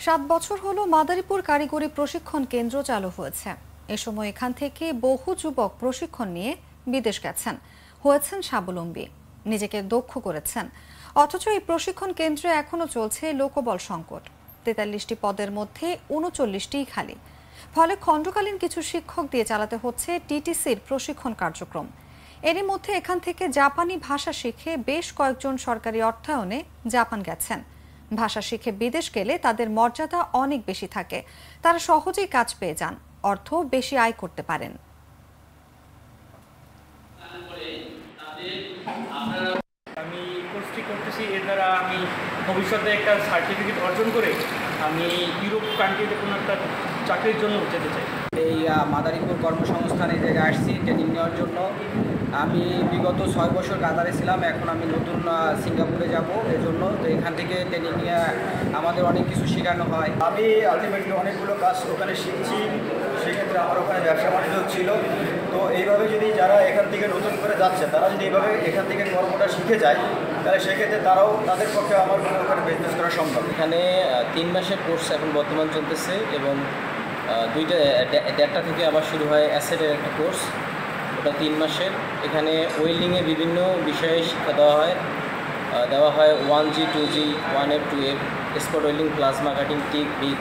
7 বছর হলো মাদারীপুর কারিগরি প্রশিক্ষণ কেন্দ্র চালু হয়েছে। এ সময় এখান থেকে বহু যুবক প্রশিক্ষণ নিয়ে বিদেশ গেছেন, হয়েছেন স্বাবলম্বী, নিজেকে দক্ষ করেছেন। অথচ এই প্রশিক্ষণ কেন্দ্রে এখনো চলছে লোকবল সংকট। 43টি পদের মধ্যে 39টিই খালি। ফলে খণ্ডকালীন কিছু শিক্ষক দিয়ে চালাতে হচ্ছে টিটিসির প্রশিক্ষণ কার্যক্রম। এরই মধ্যে এখান থেকে জাপানি ভাষা শিখে বেশ কয়েকজন সরকারি অর্থায়নে জাপান গেছেন। ভাষা শিখে বিদেশ গেলে তাদের মর্যাদা অনেক বেশি থাকে, তারা সহজেই কাজ পেয়ে যান, অর্থ বেশি আয় করতে পারেন। আমি কোর্সটি করতেছি, এর দ্বারা আমি ভবিষ্যতে একটা সার্টিফিকেট অর্জন করে আমি ইউরোপ কান্ট্রিতে কোনো একটা চাকরির জন্য যেতে চাই। এই মাদারীপুর কর্মসংস্থান এই জায়গায় আসছি ট্রেনিং নেওয়ার জন্য। আমি বিগত 6 বছর কাতারে ছিলাম, এখন আমি নতুন সিঙ্গাপুরে যাব এজন্য। তো এখান থেকে ট্রেনিং নিয়ে আমাদের অনেক কিছু শেখানো হয়। আমি আলটিমেটলি অনেকগুলো কাজ ওখানে শিখছি, সেক্ষেত্রে আমার ওখানে ব্যবসা বাণিজ্য ছিল। তো এইভাবে যদি যারা এখান থেকে নতুন করে যাচ্ছে, তারা যদি এইভাবে এখান থেকে কর্মটা শিখে যায়, তাহলে সেক্ষেত্রে তারাও তাদের পক্ষে আমার ওখানে বিজনেস করা সম্ভব। এখানে 3 মাসের কোর্স এখন বর্তমান চলতেছে এবং 1.5টা থেকে আবার শুরু হয় অ্যাসেটের একটা কোর্স, ওটা 3 মাসের। এখানে ওয়েল্ডিংয়ে বিভিন্ন বিষয়ে শিক্ষা দেওয়া হয় 1G 2G 1F 2F, spot welding, plasma cutting, tick, big.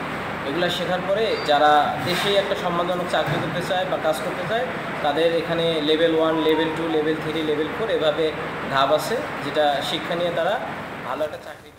এগুলো শেখার পরে যারা দেশেই একটা সম্মানজনক চাকরি করতে চায় বা কাজ করতে চায়, তাদের এখানে লেভেল 1, লেভেল 2, লেভেল 3, লেভেল 4 এভাবে ধাপ আছে, যেটা শিক্ষা নিয়ে তারা ভালো একটা চাকরি